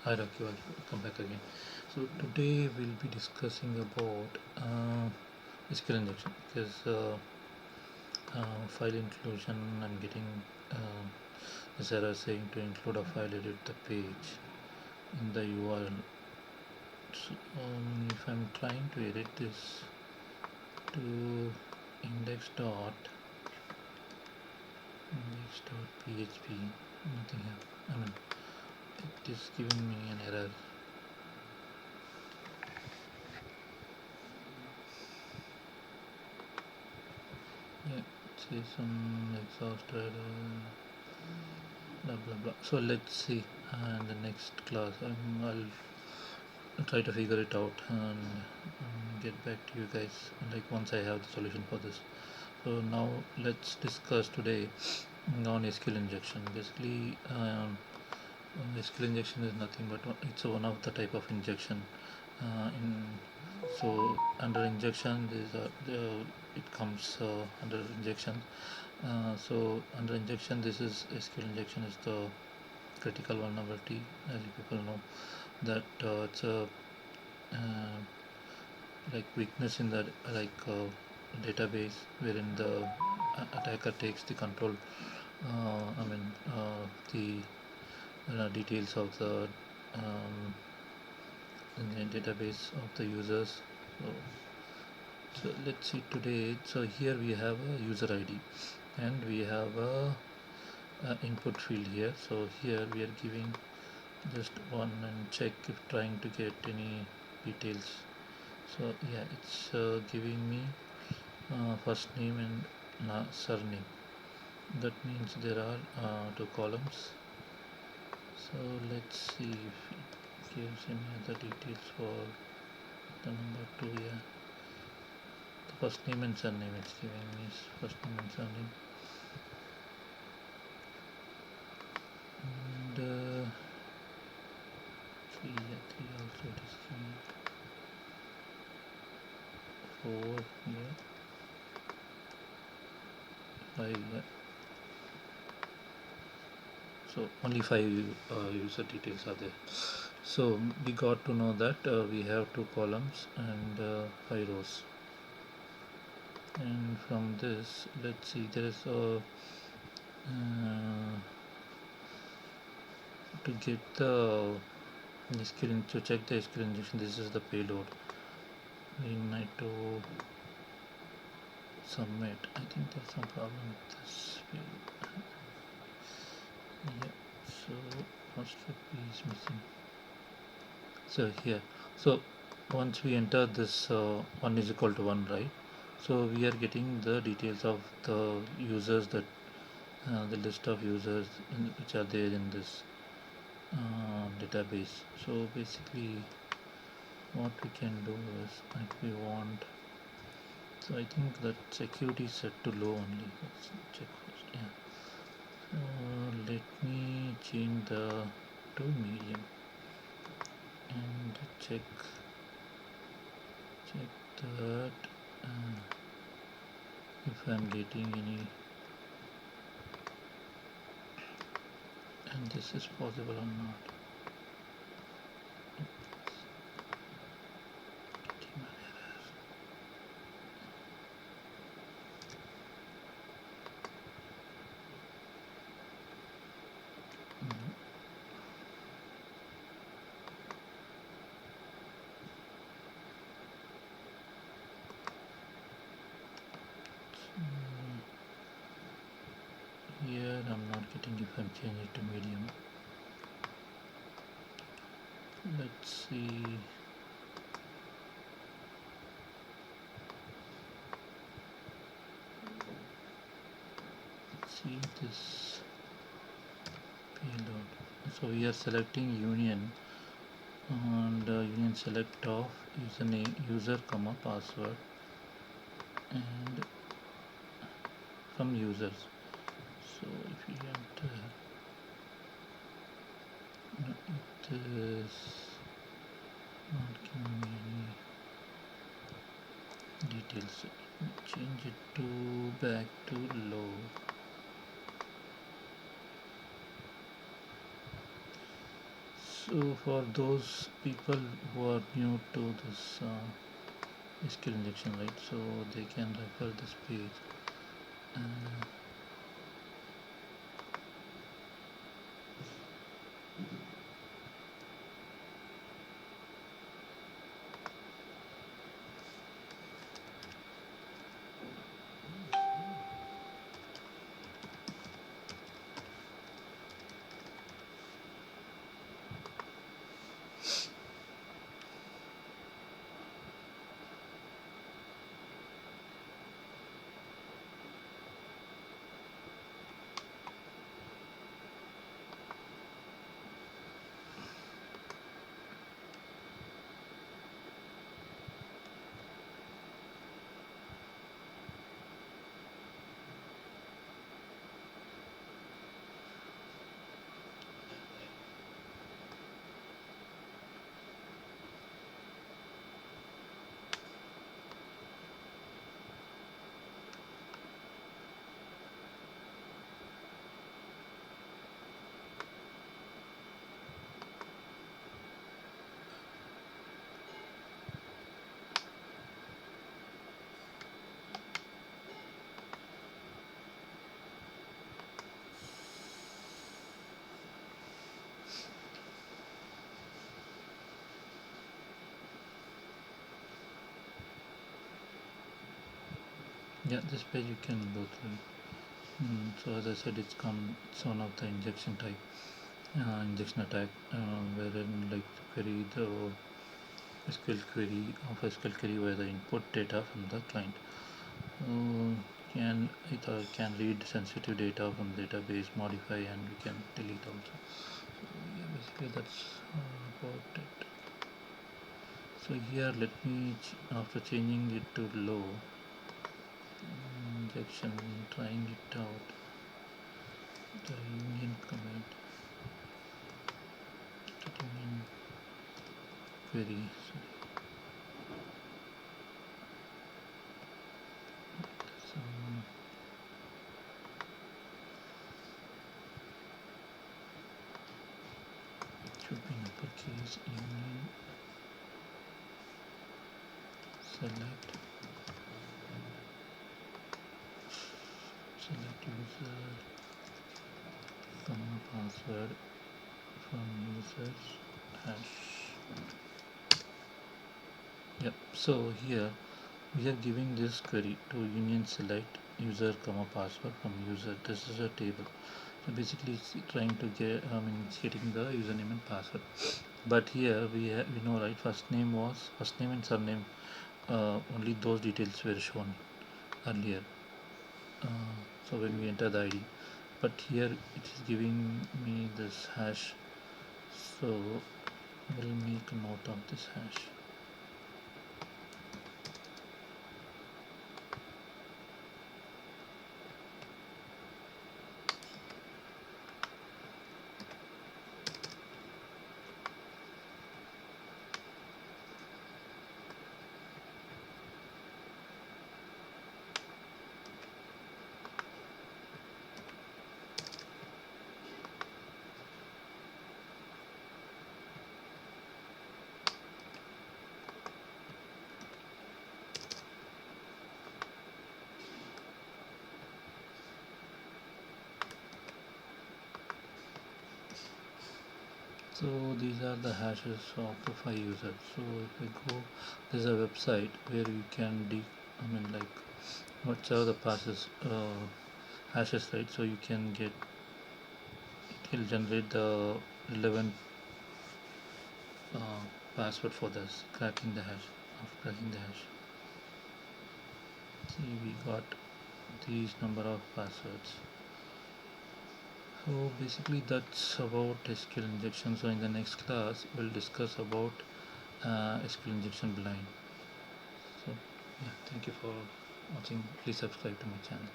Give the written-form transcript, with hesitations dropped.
Hi Rocky, welcome back again. So today we'll be discussing about SQL injection because file inclusion. I'm getting uh, this error saying to include a file edit the page in the URL. So, if I'm trying to edit this to index.php, nothing happens. I mean, it is giving me an error. Yeah, it says some exhausted. Blah blah blah. So let's see in the next class. I'll try to figure it out and get back to you guys like once I have the solution for this. So now let's discuss today on SQL injection. Basically, SQL injection is nothing but it's one of the type of injection. In so under injection, it comes under injection. So under injection, this is SQL injection is the critical vulnerability, as you people know that it's a uh, like weakness in the database wherein the attacker takes the control. I mean the details of um, the database of the users. So, so let's see today. So here we have a user ID and we have a input field here. So here we are giving just one and check if trying to get any details. So yeah, it's giving me first name and surname. That means there are two columns. So let's see if it gives any other details for the number 2. Yeah, the first name and surname it's giving me is first name and surname. And 3, yeah, 3 also it is giving 4, yeah, 5, yeah. So only 5 user details are there. So we got to know that we have 2 columns and 5 rows. And from this, let's see, there is a to get the SQL to check the SQL injection. This is the payload. We need to submit. I think there's some problem with this field. Yeah. So first is missing. So here, so once we enter this 1 is equal to 1, right? So we are getting the details of the users that the list of users which are there in this database. So basically what we can do is if we want, so I think that security is set to low only. Let's check first. Yeah, so let me change the to medium and check that if I'm getting any, and this is possible or not. Getting an error. Mhm. Here I'm not getting if I'm changing it to medium. Let's see. See this payload. So we are selecting union and union select of username user comma password and from users. So if you enter, no, it is not giving me any details. Change it to back to low. So for those people who are new to this skill injection, right? So they can refer this page. Uh, yeah, this page you can go through. So as I said, it's one of the injection type, injection attack, wherein like query the SQL query of SQL query where the input data from the client. Can it can read sensitive data from database, modify, and we can delete also. So yeah, basically that's about it. So here let me after changing it to low injection, trying it out, the union command, the union query. So it should be in uppercase, union select user, comma password from users hash. Yep. So here we are giving this query to union select user comma password from user. This is a table. So basically it's trying to get, it's getting the username and password. But here we know, right, first name and surname, only those details were shown earlier. So when we enter the ID, but here it is giving me this hash, so we'll make a note of this hash. So these are the hashes of the 5 users. So if we go, there's a website where you can like whatever the passes hashes, right? So you can get, it will generate the relevant uh, password for this cracking the hash. Of cracking the hash, see we got these number of passwords. So basically that's about SQL injection. So in the next class we'll discuss about SQL injection blind. So yeah, thank you for watching. Please subscribe to my channel.